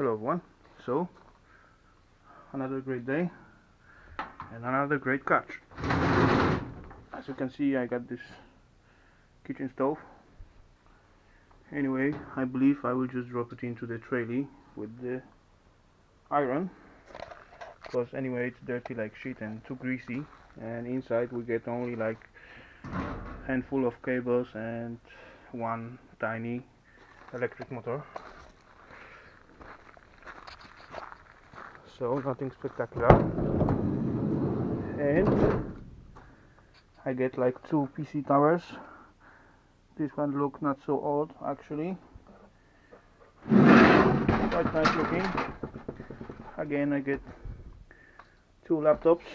Hello everyone. So, another great day and another great catch. As you can see, I got this kitchen stove. Anyway, I believe I will just drop it into the trolley with the iron, because anyway it's dirty like shit and too greasy, and inside we get only like handful of cables and one tiny electric motor. So nothing spectacular, and I get like two PC towers. This one look not so old actually, quite nice looking. Again I get two laptops,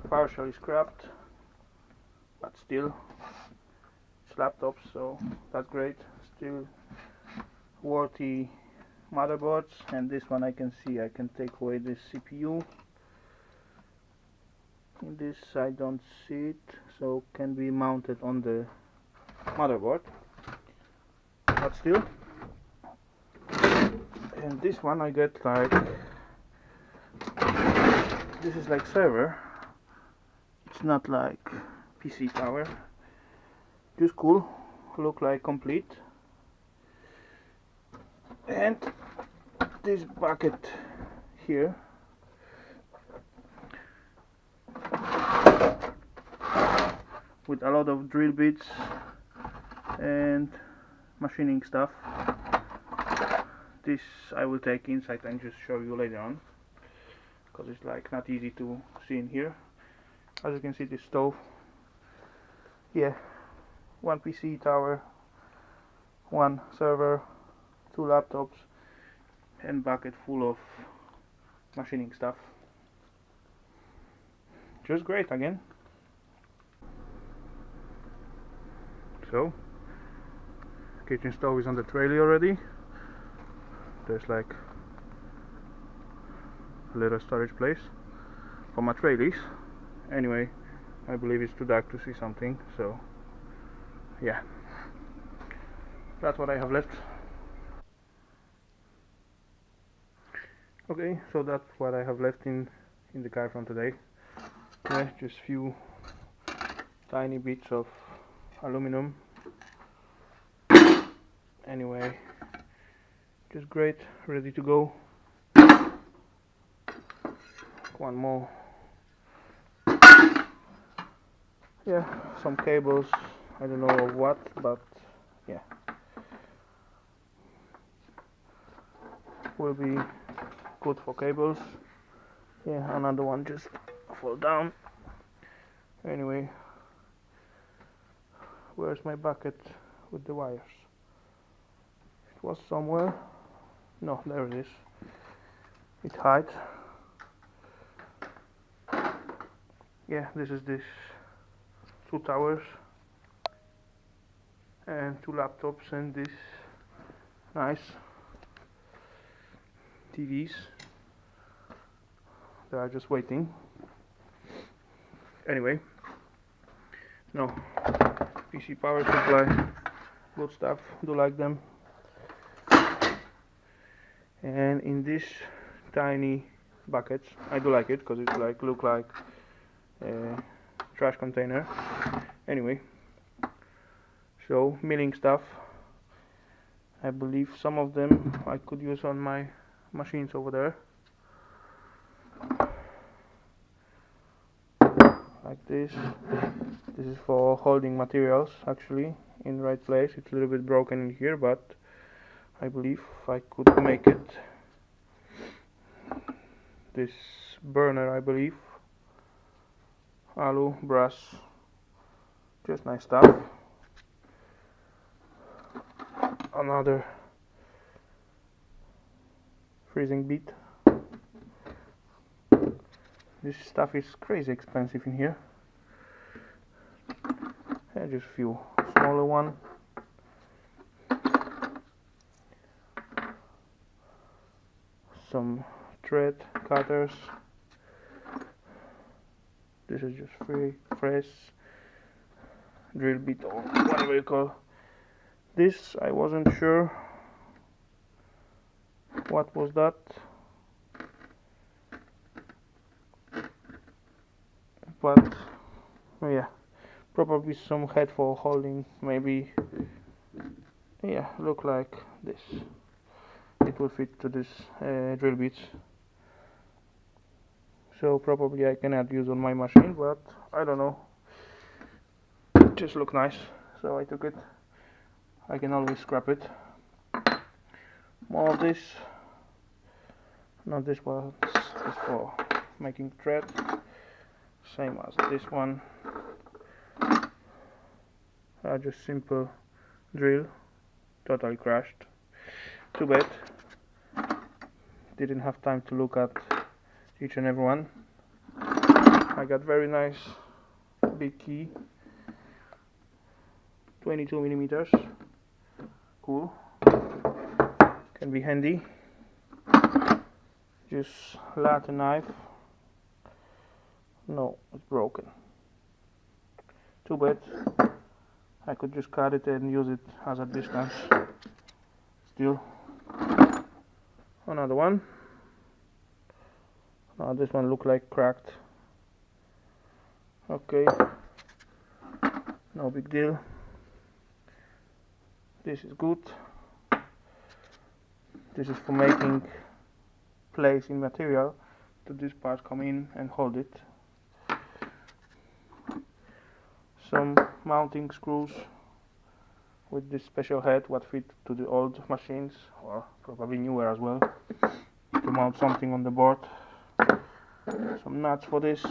partially scrapped, but still it's laptops, so that's great. Still worthy motherboards, and this one I can see I can take away this CPU. In this I don't see it, so can be mounted on the motherboard, but still. And this one I get like, this is like server, it's not like PC tower, just cool, look like complete. And this bucket here with a lot of drill bits and machining stuff. This I will take inside and just show you later on, because it's like not easy to see in here. As you can see, this stove, yeah, one PC tower, one server, two laptops, and bucket full of machining stuff. Just great again. So, kitchen stove is on the trolley already. There's like a little storage place for my trolleys. Anyway, I believe it's too dark to see something, so yeah, that's what I have left. Okay, so that's what I have left in the car from today. Yeah, just few tiny bits of aluminum. Anyway, just great, ready to go. One more. Yeah, some cables, I don't know of what, but yeah, will be good for cables. Yeah, another one just fall down. Anyway, where's my bucket with the wires? It was somewhere. No, there it is. It hid. Yeah, this is this two towers and two laptops and this nice TVs. They are just waiting. Anyway, no, PC power supply, good stuff, do like them. And in this tiny buckets, I do like it because it's like look like a trash container. Anyway, so milling stuff. I believe some of them I could use on my machines over there, like this. This is for holding materials actually in right place. It's a little bit broken in here, but I believe I could make it. This burner, I believe, alu, brass, just nice stuff. Another freezing bit. This stuff is crazy expensive in here. And just a few smaller one. Some thread cutters. This is just fresh drill bit or whatever you call this. I wasn't sure What was that? But yeah, probably some head for holding, maybe. Yeah, look like this. It will fit to this drill bits. So probably I cannot use on my machine, but I don't know. It just look nice, so I took it. I can always scrap it. More of this. Not this one. This for making thread. Same as this one. Just simple drill. Totally crashed. Too bad. Didn't have time to look at each and every one. I got very nice big key. 22 millimeters. Cool. Can be handy. Just latte knife. No, it's broken. Too bad. I could just cut it and use it as a distance. Still. Another one. Now this one look like cracked. Okay. No big deal. This is good. This is for making place in material to this part come in and hold it. Some mounting screws with this special head what fit to the old machines, or probably newer as well, to mount something on the board. Some nuts for this.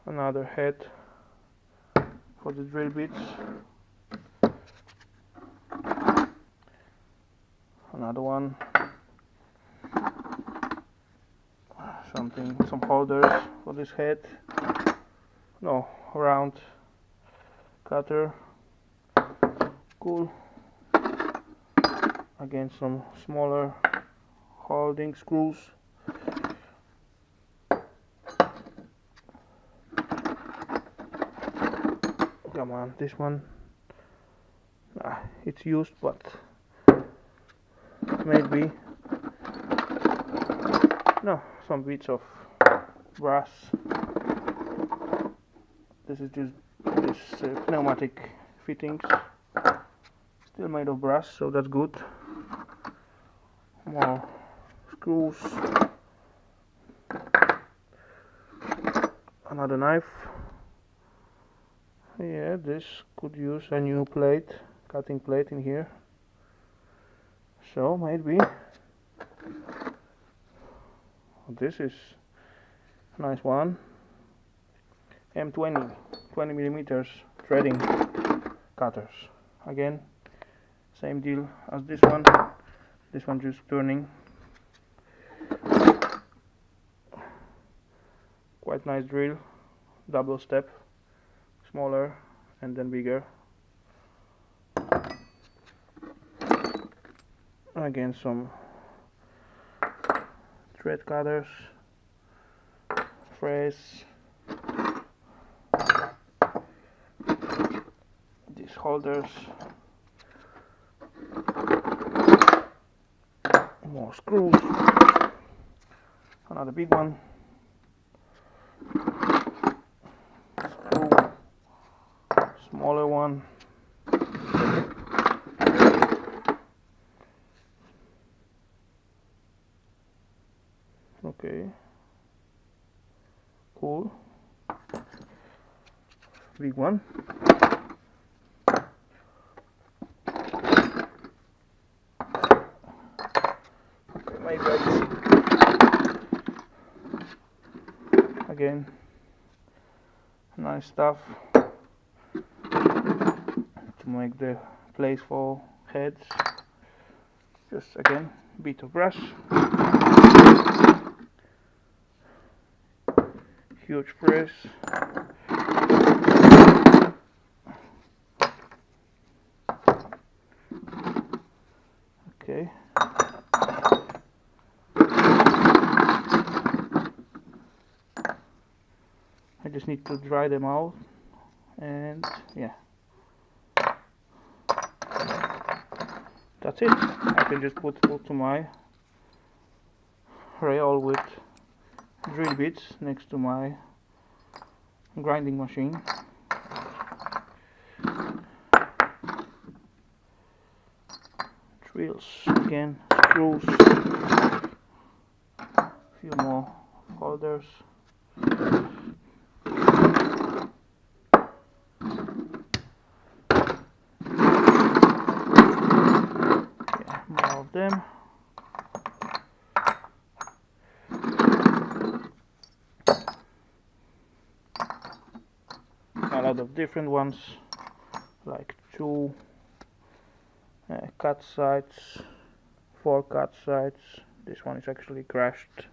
Another head for the drill bits. Another one. Some holders for this head. No, round cutter. Cool. Again, some smaller holding screws. Come on, this one. It's used, but maybe no, some bits of brass. This is just this pneumatic fittings, still made of brass, so that's good. More screws. Another knife. Yeah, this could use a new plate, cutting plate in here. So maybe this is a nice one. M20, 20 millimeters threading cutters. Again, same deal as this one. This one just turning. Quite nice drill, double step, smaller and then bigger. Again, some thread cutters, fraise, these holders, more screws, another big one, screw, smaller one, okay, cool, big one, okay, maybe I see. Again, nice stuff to make the place for heads. Just again, bit of brass. Huge press. Okay. I just need to dry them out, and yeah, that's that's it. I can just put to my rail with drill bits next to my grinding machine. Drills again, screws, a few more holders. Yeah, more of them. A lot of different ones, like 2 cut sides, 4 cut sides. This one is actually crashed.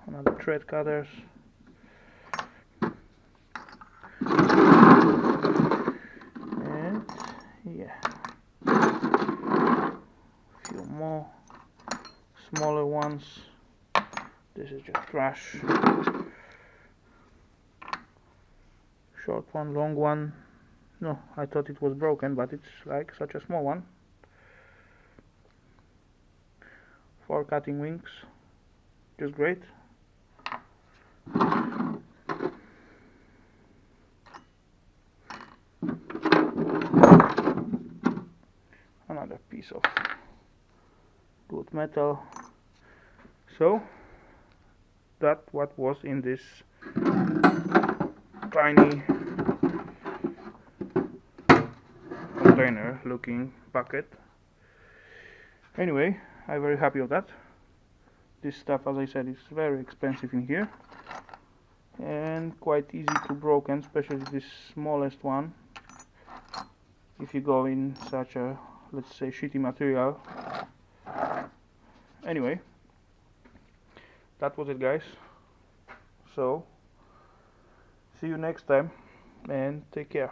Another thread cutters. And yeah, a few more smaller ones. This is just trash. Short one, long one. No, I thought it was broken, but it's like such a small one. 4 cutting wings, just great. Another piece of good metal. So that what was in this tiny container looking bucket. Anyway, I'm very happy with that. This stuff, as I said, is very expensive in here and quite easy to broken, especially this smallest one. If you go in such a, let's say, shitty material. Anyway, that was it, guys. So see you next time and take care.